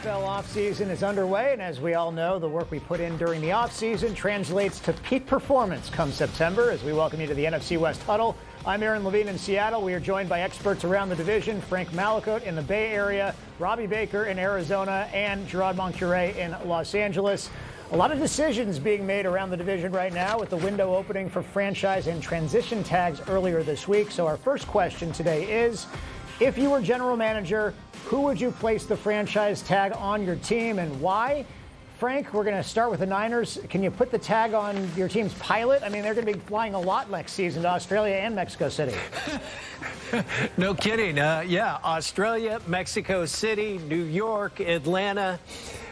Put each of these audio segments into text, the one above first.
NFL offseason is underway, and as we all know, the work we put in during the offseason translates to peak performance come September. As we welcome you to the NFC West Huddle, I'm Aaron Levine in Seattle. We are joined by experts around the division, Frank Malakote in the Bay Area, Robby Baker in Arizona, and Gerard Moncure in Los Angeles. A lot of decisions being made around the division right now with the window opening for franchise and transition tags earlier this week. So our first question today is, if you were general manager, who would you place the franchise tag on your team and why? Frank, we're going to start with the Niners. Can you put the tag on your team's pilot? I mean, they're going to be flying a lot next season to Australia and Mexico City. No kidding. Yeah, Australia, Mexico City, New York, Atlanta,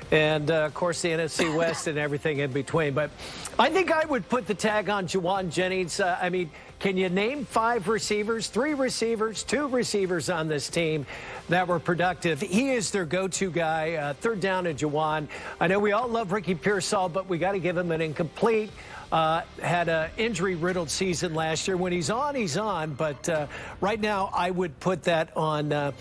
and, of course, the NFC West and everything in between. But I think I would put the tag on Juwan Jennings. I mean, can you name 5 receivers, 3 receivers, 2 receivers on this team that were productive? He is their go-to guy. Third down and Juwan. I know we all love Ricky Pearsall, but we got to give him an incomplete. Had an injury-riddled season last year. When he's on, he's on. But right now, I would put that on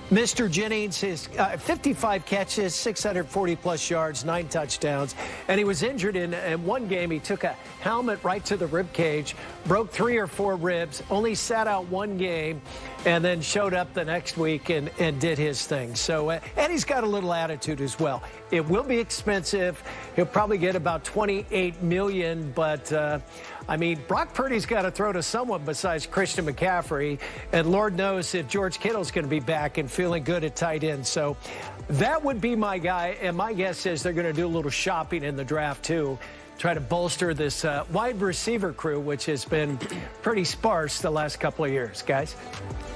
Mr. Jennings. His 55 catches, 640-plus yards, 9 touchdowns. And he was injured in one game. He took a helmet right to the rib cage, broke 3 or 4 ribs, only sat out 1 game, and then showed up the next week and did his thing. So, and he's got a little attitude as well. It will be expensive. He'll probably get about $28 million, but I mean, Brock Purdy's got to throw to someone besides Christian McCaffrey, and Lord knows if George Kittle's going to be back and feeling good at tight end. So that would be my guy, and my guess is they're going to do a little shopping in the draft too, try to bolster this wide receiver crew, which has been pretty sparse the last couple of years, guys.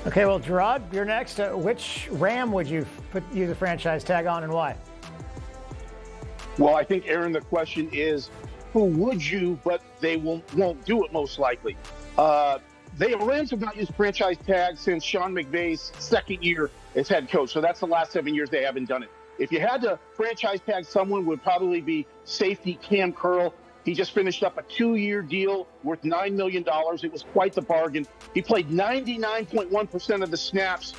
Okay, well, Gerard, you're next. Which Ram would you put the franchise tag on and why? Well, I think, Aaron, the question is, who would you, but they won't do it most likely. The Rams have not used franchise tags since Sean McVay's second year as head coach. So that's the last 7 years they haven't done it. If you had to franchise tag someone, would probably be safety Cam Curl. He just finished up a 2-year deal worth $9 million. It was quite the bargain. He played 99.1% of the snaps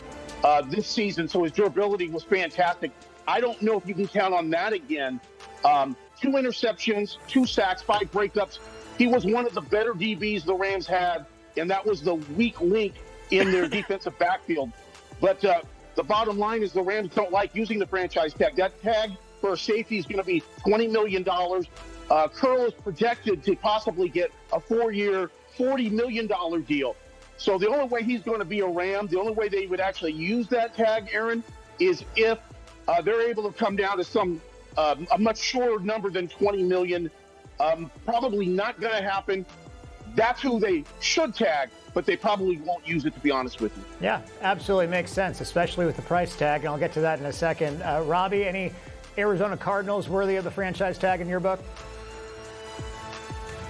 this season, so his durability was fantastic. I don't know if you can count on that again. 2 interceptions, 2 sacks, 5 breakups. He was one of the better DBs the Rams had, and that was the weak link in their defensive backfield. But the bottom line is the Rams don't like using the franchise tag. That tag for a safety is going to be $20 million. Curl is projected to possibly get a 4-year, $40 million deal. So the only way he's going to be a Ram, the only way they would actually use that tag, Aaron, is if they're able to come down to some a much shorter number than 20 million. Probably not going to happen. That's who they should tag, but they probably won't use it, to be honest with you. Yeah, absolutely makes sense, especially with the price tag, and I'll get to that in a second. Robby, any Arizona Cardinals worthy of the franchise tag in your book?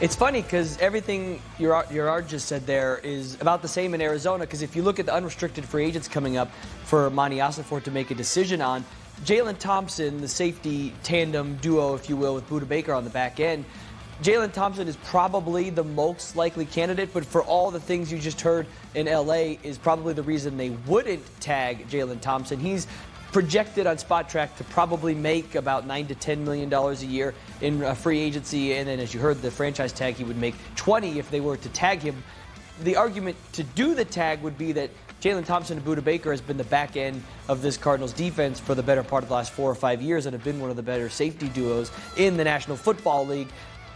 It's funny because everything Gerard just said there is about the same in Arizona, because if you look at the unrestricted free agents coming up for Monty Ossenfort to make a decision on, Jalen Thompson, the safety tandem duo, if you will, with Budda Baker on the back end, Jalen Thompson is probably the most likely candidate, but for all the things you just heard in L.A. is probably the reason they wouldn't tag Jalen Thompson. He's projected on Spot Track to probably make about $9 to $10 million a year in free agency, and then as you heard, the franchise tag, he would make 20 if they were to tag him. The argument to do the tag would be that Jalen Thompson and Budda Baker has been the back end of this Cardinals defense for the better part of the last 4 or 5 years and have been one of the better safety duos in the National Football League.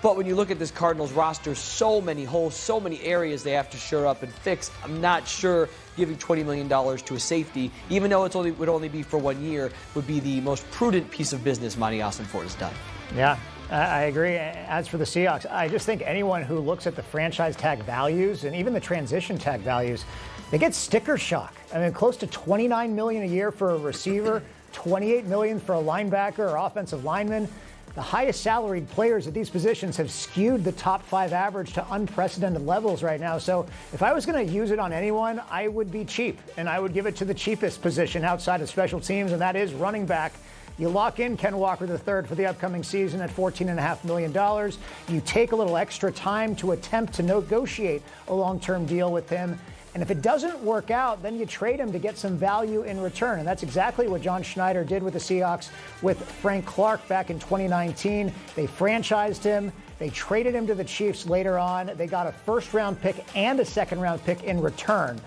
But when you look at this Cardinals roster, so many holes, so many areas they have to shore up and fix. I'm not sure giving $20 million to a safety, even though it would only be for 1 year, would be the most prudent piece of business Monty Ossenfort has done. Yeah, I agree. As for the Seahawks, I just think anyone who looks at the franchise tag values and even the transition tag values, they get sticker shock. I mean, close to $29 million a year for a receiver, $28 million for a linebacker or offensive lineman. The highest salaried players at these positions have skewed the top 5 average to unprecedented levels right now. So if I was going to use it on anyone, I would be cheap, and I would give it to the cheapest position outside of special teams, and that is running back. You lock in Ken Walker III for the upcoming season at $14.5 million. You take a little extra time to attempt to negotiate a long-term deal with him. And if it doesn't work out, then you trade him to get some value in return. And that's exactly what John Schneider did with the Seahawks with Frank Clark back in 2019. They franchised him. They traded him to the Chiefs later on. They got a first-round pick and a second-round pick in return.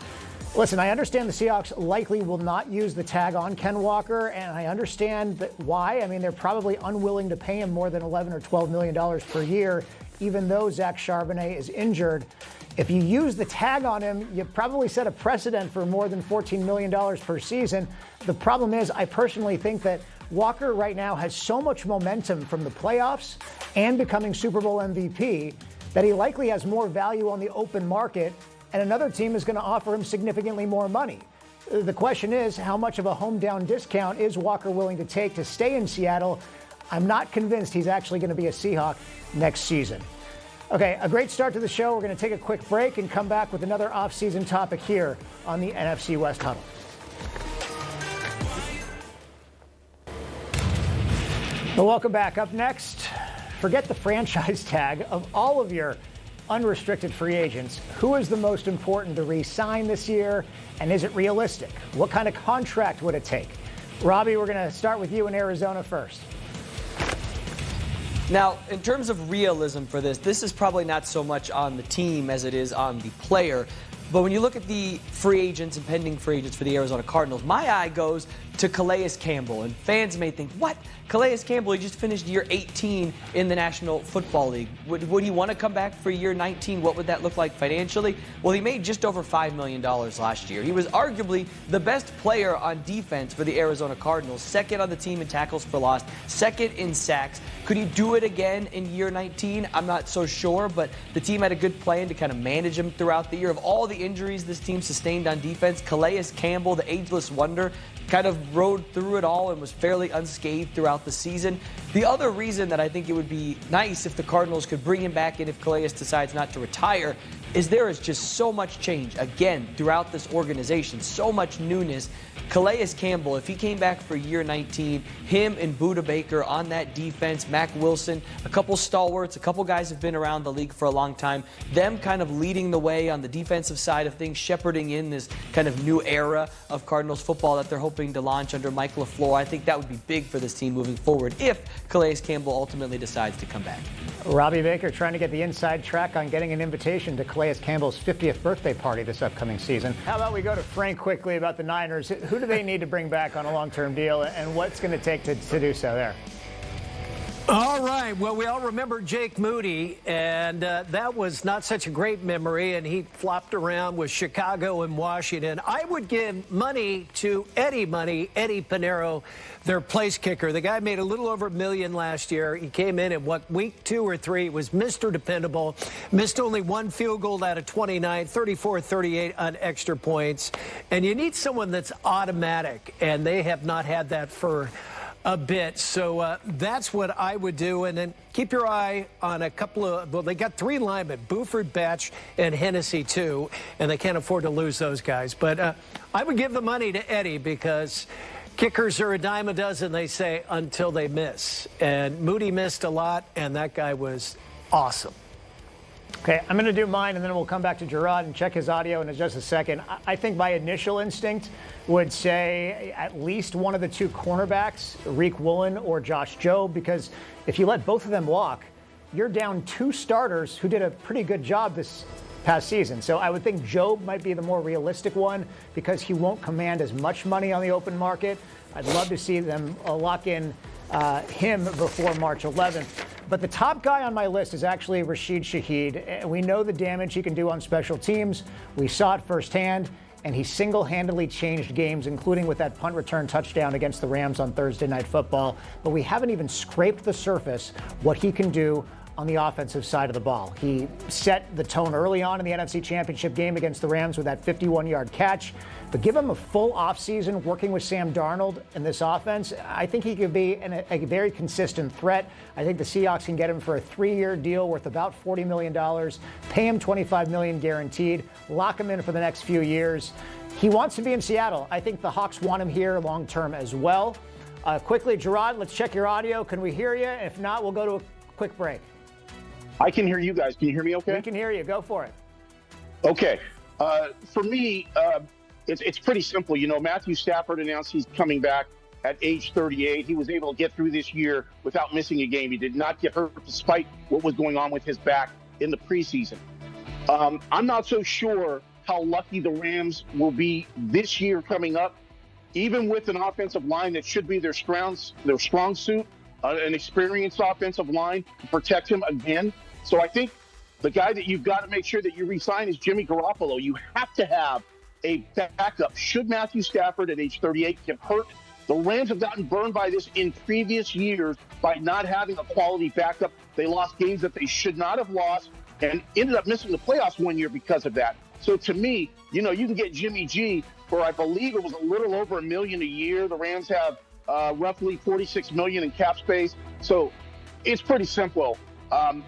Listen, I understand the Seahawks likely will not use the tag on Ken Walker, and I understand why. I mean, they're probably unwilling to pay him more than $11 or $12 million per year, even though Zach Charbonnet is injured. If you use the tag on him, you probably set a precedent for more than $14 million per season. The problem is, I personally think that Walker right now has so much momentum from the playoffs and becoming Super Bowl MVP that he likely has more value on the open market, and another team is going to offer him significantly more money. The question is, how much of a home-down discount is Walker willing to take to stay in Seattle? I'm not convinced he's actually going to be a Seahawk next season. Okay, a great start to the show. We're going to take a quick break and come back with another offseason topic here on the NFC West Huddle. Well, welcome back. Up next, forget the franchise tag. Of all of your unrestricted free agents, who is the most important to re-sign this year, and is it realistic? What kind of contract would it take? Robby, we're going to start with you in Arizona first. Now, in terms of realism for this is probably not so much on the team as it is on the player. But when you look at the free agents and pending free agents for the Arizona Cardinals, my eye goes to Calais Campbell. And fans may think, what? Calais Campbell, he just finished year 18 in the National Football League. Would he want to come back for year 19? What would that look like financially? Well, he made just over $5 million last year. He was arguably the best player on defense for the Arizona Cardinals, second on the team in tackles for loss, second in sacks. Could he do it again in year 19? I'm not so sure, but the team had a good plan to kind of manage him throughout the year. Of all the injuries this team sustained on defense, Calais Campbell, the ageless wonder, kind of rode through it all and was fairly unscathed throughout the season. The other reason that I think it would be nice if the Cardinals could bring him back in if Calais decides not to retire is there is just so much change, again, throughout this organization, so much newness. Calais Campbell, if he came back for year 19, him and Robby Baker on that defense, Mack Wilson, a couple stalwarts, a couple guys have been around the league for a long time, them kind of leading the way on the defensive side of things, shepherding in this kind of new era of Cardinals football that they're hoping to launch under Mike LaFleur. I think that would be big for this team moving forward if Calais Campbell ultimately decides to come back. Robby Baker trying to get the inside track on getting an invitation to Calais Campbell's 50th birthday party this upcoming season. How about we go to Frank quickly about the Niners? Who do they need to bring back on a long-term deal, and what's going to take to do so there? All right. Well, we all remember Jake Moody, and that was not such a great memory, and he flopped around with Chicago and Washington. I would give money to Eddie Pinheiro, their place kicker. The guy made a little over $1 million last year. He came in at, week 2 or 3, was Mr. Dependable, missed only 1 field goal out of 29, 34-38 on extra points. And you need someone that's automatic, and they have not had that for a bit. So that's what I would do. And then keep your eye on a couple of, well, they got 3 linemen, Buford, Batch, and Hennessy, too, and they can't afford to lose those guys. But I would give the money to Eddie because kickers are a dime a dozen, they say, until they miss. And Moody missed a lot, and that guy was awesome. Okay, I'm going to do mine, and then we'll come back to Gerard and check his audio in just a second. I think my initial instinct would say at least one of the 2 cornerbacks, Reek Woolen or Josh Jobe, because if you let both of them walk, you're down 2 starters who did a pretty good job this past season. So I would think Jobe might be the more realistic one because he won't command as much money on the open market. I'd love to see them lock in him before March 11th. But the top guy on my list is actually Rashid Shaheed. We know the damage he can do on special teams. We saw it firsthand, and he single-handedly changed games, including with that punt return touchdown against the Rams on Thursday Night Football. But we haven't even scraped the surface what he can do on the offensive side of the ball. He set the tone early on in the NFC Championship game against the Rams with that 51-yard catch. But give him a full offseason working with Sam Darnold in this offense. I think he could be a very consistent threat. I think the Seahawks can get him for a 3-year deal worth about $40 million, pay him $25 million guaranteed, lock him in for the next few years. He wants to be in Seattle. I think the Hawks want him here long-term as well. Quickly, Gerard, let's check your audio. Can we hear you? If not, we'll go to a quick break. I can hear you guys. Can you hear me okay? We can hear you. Go for it. Okay. For me, it's pretty simple. You know, Matthew Stafford announced he's coming back at age 38. He was able to get through this year without missing a game. He did not get hurt despite what was going on with his back in the preseason. I'm not so sure how lucky the Rams will be this year coming up, even with an offensive line that should be their strong suit, an experienced offensive line to protect him again. So I think the guy that you've got to make sure that you re-sign is Jimmy Garoppolo. You have to have a backup. Should Matthew Stafford at age 38 get hurt? The Rams have gotten burned by this in previous years by not having a quality backup. They lost games that they should not have lost and ended up missing the playoffs one year because of that. So to me, you know, you can get Jimmy G for, I believe it was a little over $1 million a year. The Rams have roughly $46 million in cap space. So it's pretty simple.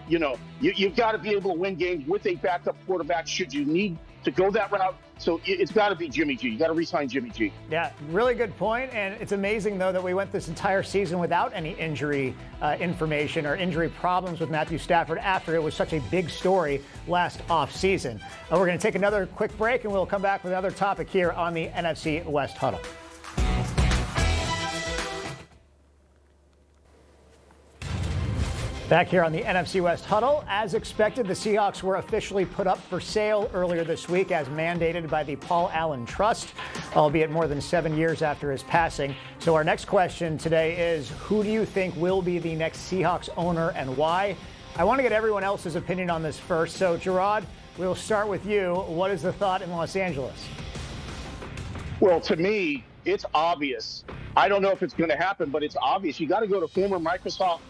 You know, you've got to be able to win games with a backup quarterback should you need to go that route. So it's got to be Jimmy G. You got to re-sign Jimmy G. Yeah, really good point. And it's amazing, though, that we went this entire season without any injury information or injury problems with Matthew Stafford after it was such a big story last offseason. We're going to take another quick break, and we'll come back with another topic here on the NFC West Huddle. Back here on the NFC West Huddle, as expected, the Seahawks were officially put up for sale earlier this week as mandated by the Paul Allen Trust, albeit more than 7 years after his passing. So our next question today is, who do you think will be the next Seahawks owner and why? I want to get everyone else's opinion on this first. So, Gerard, we'll start with you. What is the thought in Los Angeles? Well, to me, it's obvious. I don't know if it's going to happen, but it's obvious. You got to go to former Microsoft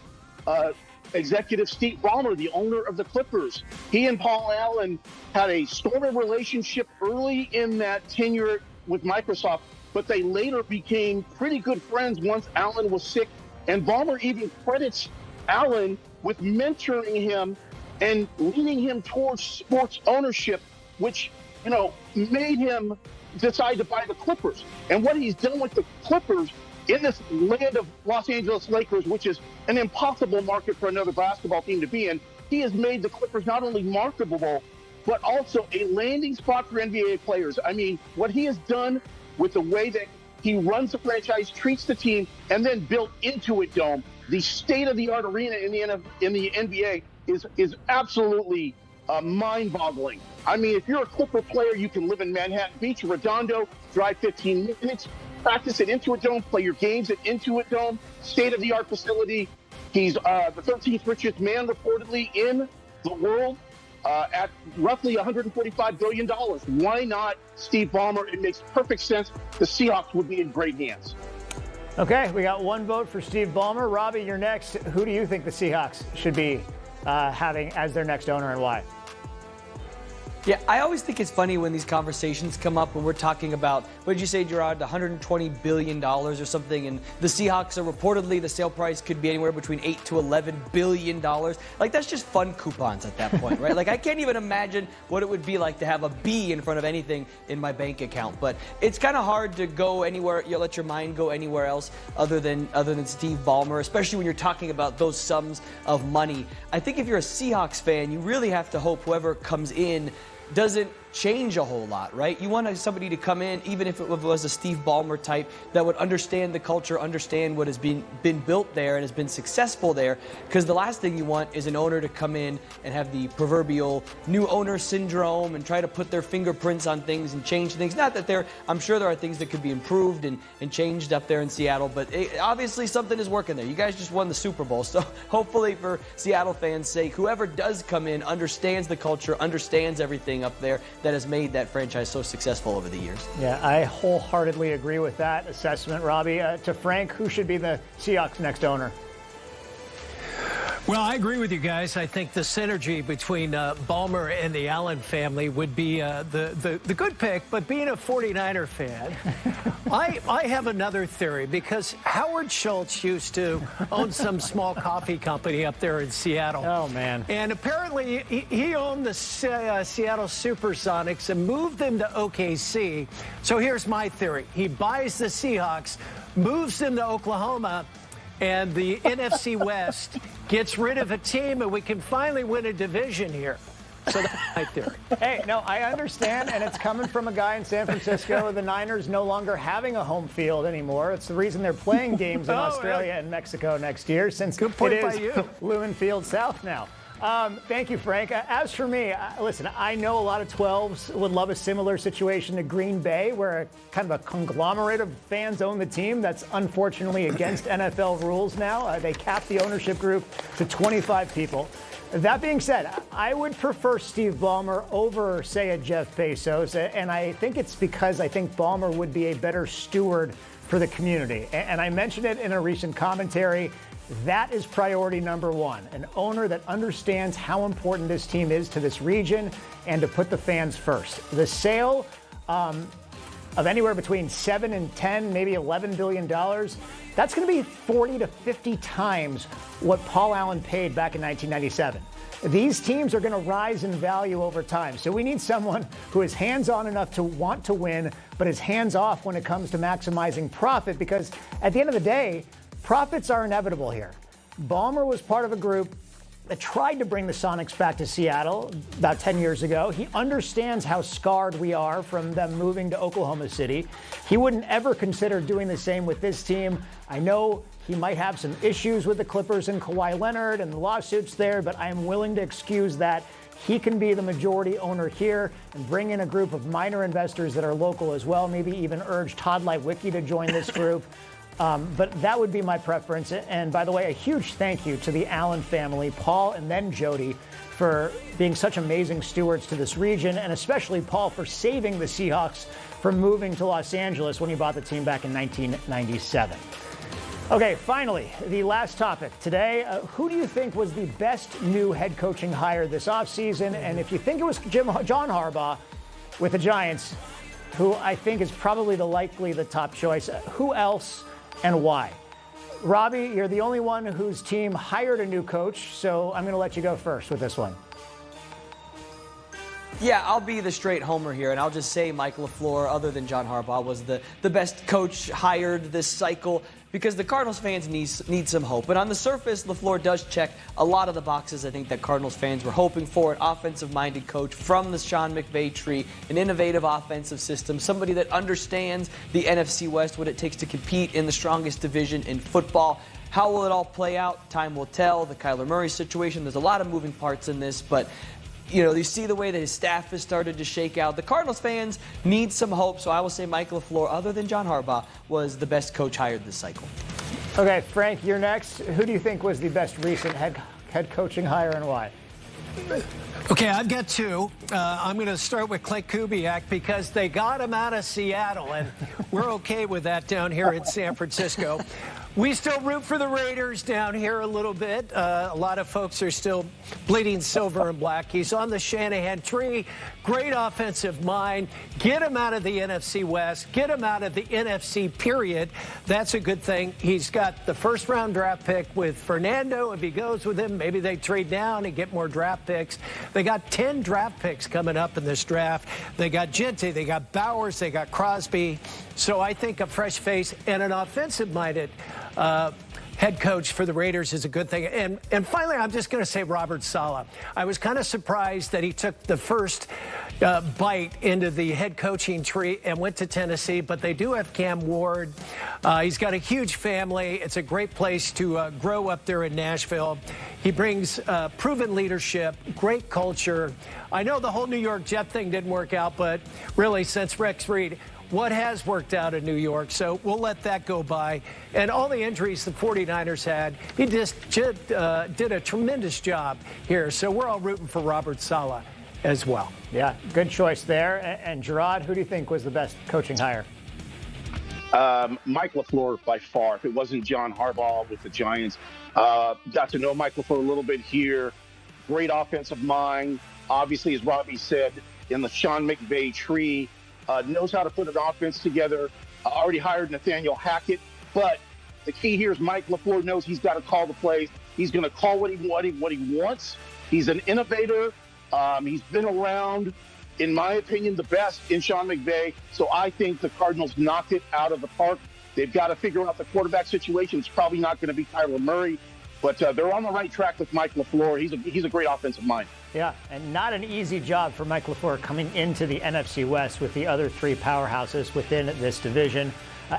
executive Steve Ballmer, the owner of the Clippers. He and Paul Allen had a stormy relationship early in that tenure with Microsoft, but they later became pretty good friends once Allen was sick. And Ballmer even credits Allen with mentoring him and leading him towards sports ownership, which, you know, made him decide to buy the Clippers. And what he's done with the Clippers in this land of Los Angeles Lakers, which is an impossible market for another basketball team to be in, he has made the Clippers not only marketable, but also a landing spot for NBA players. I mean, what he has done with the way that he runs the franchise, treats the team, and then built Intuit Dome, the state-of-the-art arena in the NBA, is absolutely mind-boggling. I mean, if you're a Clipper player, you can live in Manhattan Beach, Redondo, drive 15 minutes, practice at Intuit Dome, play your games at Intuit Dome, state-of-the-art facility. He's the 13th richest man reportedly in the world at roughly $145 billion. Why not Steve Ballmer? It makes perfect sense. The Seahawks would be in great hands. Okay, we got one vote for Steve Ballmer. Robbie, you're next. Who do you think the Seahawks should be having as their next owner and why? Yeah, I always think it's funny when these conversations come up when we're talking about, what did you say, Gerard, $120 billion or something, and the Seahawks are reportedly, the sale price could be anywhere between $8 to $11 billion. Like, that's just fun coupons at that point, right? Like, I can't even imagine what it would be like to have a B in front of anything in my bank account. But it's kind of hard to go anywhere, you let your mind go anywhere else other than Steve Ballmer, especially when you're talking about those sums of money. I think if you're a Seahawks fan, you really have to hope whoever comes in doesn't change a whole lot, right? You want somebody to come in, even if it was a Steve Ballmer type, that would understand the culture, understand what has been built there and has been successful there, because the last thing you want is an owner to come in and have the proverbial new owner syndrome and try to put their fingerprints on things and change things. Not that I'm sure there are things that could be improved and changed up there in Seattle, but obviously something is working there. You guys just won the Super Bowl, so hopefully for Seattle fans' sake, whoever does come in understands the culture, understands everything up there that has made that franchise so successful over the years. Yeah, I wholeheartedly agree with that assessment, Robbie. To Frank, who should be the Seahawks' next owner? Well, I agree with you guys. I think the synergy between Ballmer and the Allen family would be the good pick. But being a 49er fan, I have another theory, because Howard Schultz used to own some small coffee company up there in Seattle. Oh, man. And apparently he owned the Seattle Supersonics and moved them to OKC. So here's my theory. He buys the Seahawks, moves them to Oklahoma, and the NFC West gets rid of a team, and we can finally win a division here. So that's my theory. Hey, no, I understand, and it's coming from a guy in San Francisco. The Niners no longer having a home field anymore. It's the reason they're playing games in Australia and Mexico next year, since Good point it by is you. Lumen Field South now. Thank you, Frank. As for me, listen, I know a lot of 12s would love a similar situation to Green Bay, where a kind of a conglomerate of fans own the team. That's unfortunately against NFL rules now. They cap the ownership group to 25 people. That being said, I would prefer Steve Ballmer over, say, a Jeff Bezos, and I think it's because I think Ballmer would be a better steward for the community. And I mentioned it in a recent commentary. That is priority number one, an owner that understands how important this team is to this region and to put the fans first. The sale of anywhere between 7 and 10, maybe $11 billion, that's going to be 40 to 50 times what Paul Allen paid back in 1997. These teams are going to rise in value over time. So we need someone who is hands-on enough to want to win, but is hands-off when it comes to maximizing profit, because at the end of the day, profits are inevitable here. Ballmer was part of a group that tried to bring the Sonics back to Seattle about 10 years ago. He understands how scarred we are from them moving to Oklahoma City. He wouldn't ever consider doing the same with this team. I know he might have some issues with the Clippers and Kawhi Leonard and the lawsuits there, but I am willing to excuse that. He can be the majority owner here and bring in a group of minor investors that are local as well, maybe even urge Todd Lightwicki to join this group. But that would be my preference. And by the way, a huge thank you to the Allen family, Paul and then Jody, for being such amazing stewards to this region, and especially Paul for saving the Seahawks from moving to Los Angeles when he bought the team back in 1997. Okay, finally, the last topic today. Who do you think was the best new head coaching hire this offseason? And if you think it was John Harbaugh with the Giants, who I think is probably the top choice, who else and why? Robby, you're the only one whose team hired a new coach, so I'm going to let you go first with this one. Yeah, I'll be the straight homer here, and I'll just say Mike LaFleur, other than John Harbaugh, was the best coach hired this cycle, because the Cardinals fans need some hope. But on the surface, LaFleur does check a lot of the boxes I think that Cardinals fans were hoping for. An offensive-minded coach from the Sean McVay tree, an innovative offensive system, somebody that understands the NFC West, what it takes to compete in the strongest division in football. How will it all play out? Time will tell. The Kyler Murray situation, there's a lot of moving parts in this, but you see the way that his staff has started to shake out. The Cardinals fans need some hope, so I will say Mike LaFleur, other than John Harbaugh, was the best coach hired this cycle. Okay, Frank, you're next. Who do you think was the best recent head coaching hire and why? Okay, I've got two. I'm going to start with Clint Kubiak because they got him out of Seattle, and we're okay with that down here in San Francisco. We still root for the Raiders down here a little bit. A lot of folks are still bleeding silver and black. He's on the Shanahan tree. Great offensive mind. Get him out of the NFC West. Get him out of the NFC, period. That's a good thing. He's got the first-round draft pick with Fernando. If he goes with him, maybe they trade down and get more draft picks. They got 10 draft picks coming up in this draft. They got Gentry. They got Bowers. They got Crosby. So I think a fresh face and an offensive-minded head coach for the Raiders is a good thing. And finally, I'm just going to say Robert Saleh. I was kind of surprised that he took the first bite into the head coaching tree and went to Tennessee, but they do have Cam Ward. He's got a huge family. It's a great place to grow up there in Nashville. He brings proven leadership, great culture. I know the whole New York Jet thing didn't work out, but really since Rex Reed, what has worked out in New York, so we'll let that go by. And all the injuries the 49ers had, he just did a tremendous job here. So we're all rooting for Robert Saleh as well. Yeah, good choice there. And Gerard, who do you think was the best coaching hire? Mike LaFleur by far. If it wasn't John Harbaugh with the Giants, got to know Mike LaFleur a little bit here. Great offensive mind. Obviously, as Robby said, in the Sean McVay tree. Knows how to put an offense together. Already hired Nathaniel Hackett. But the key here is Mike LaFleur knows he's got to call the plays. He's going to call what he wants. He's an innovator. He's been around, in my opinion, the best in Sean McVay. So I think the Cardinals knocked it out of the park. They've got to figure out the quarterback situation. It's probably not going to be Kyler Murray. But they're on the right track with Mike LaFleur. He's a great offensive mind. Yeah, and not an easy job for Mike LaFleur coming into the NFC West with the other three powerhouses within this division.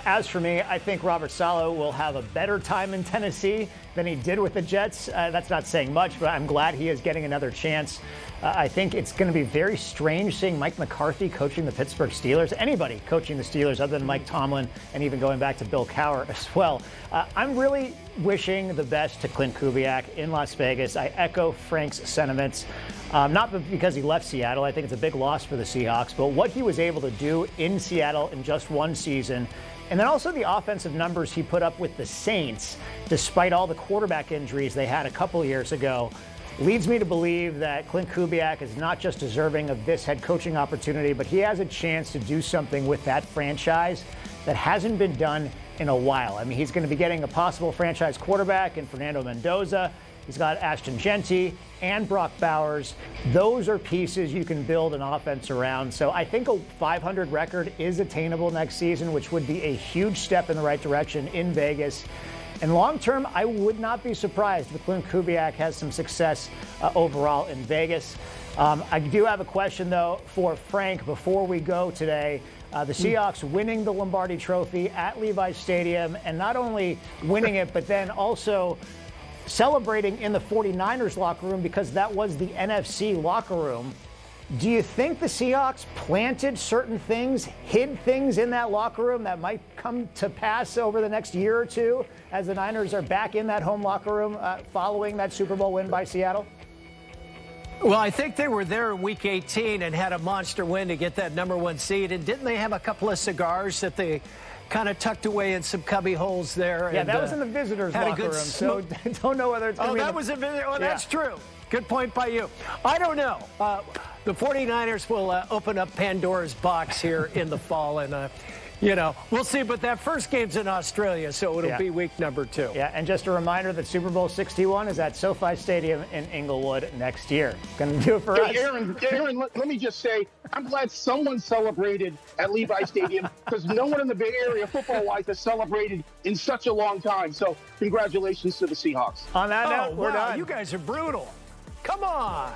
As for me, I think Robert Saleh will have a better time in Tennessee than he did with the Jets. That's not saying much, but I'm glad he is getting another chance. I think it's going to be very strange seeing Mike McCarthy coaching the Pittsburgh Steelers, anybody coaching the Steelers other than Mike Tomlin, and even going back to Bill Cowher as well. I'm really wishing the best to Clint Kubiak in Las Vegas. I echo Frank's sentiments, not because he left Seattle. I think it's a big loss for the Seahawks, but what he was able to do in Seattle in just one season, and then also the offensive numbers he put up with the Saints, despite all the quarterback injuries they had a couple years ago, leads me to believe that Clint Kubiak is not just deserving of this head coaching opportunity, but he has a chance to do something with that franchise that hasn't been done in a while. I mean, he's going to be getting a possible franchise quarterback in Fernando Mendoza. He's got Ashton Genty and Brock Bowers. Those are pieces you can build an offense around. So I think a 500 record is attainable next season, which would be a huge step in the right direction in Vegas. And long term, I would not be surprised if Clint Kubiak has some success overall in Vegas. I do have a question, though, for Frank before we go today. The Seahawks winning the Lombardi Trophy at Levi's Stadium, and not only winning it, but then also celebrating in the 49ers locker room because that was the NFC locker room. Do you think the Seahawks planted certain things, hid things in that locker room that might come to pass over the next year or two as the Niners are back in that home locker room following that Super Bowl win by Seattle? Well, I think they were there in Week 18 and had a monster win to get that #1 seed. And didn't they have a couple of cigars that they kind of tucked away in some cubby holes there? Yeah, and, that was in the visitors' locker room, so don't know whether it's going to be... Oh, that was a visitor. Oh, that's true. Good point by you. I don't know. The 49ers will open up Pandora's box here in the fall, and, we'll see. But that first game's in Australia, so it'll be week #2. Yeah, and just a reminder that Super Bowl 61 is at SoFi Stadium in Inglewood next year. Going to do it for us. Aaron, let me just say, I'm glad someone celebrated at Levi Stadium because no one in the Bay Area, football-wise, has celebrated in such a long time. So congratulations to the Seahawks. On that note, we're done. You guys are brutal. Come on.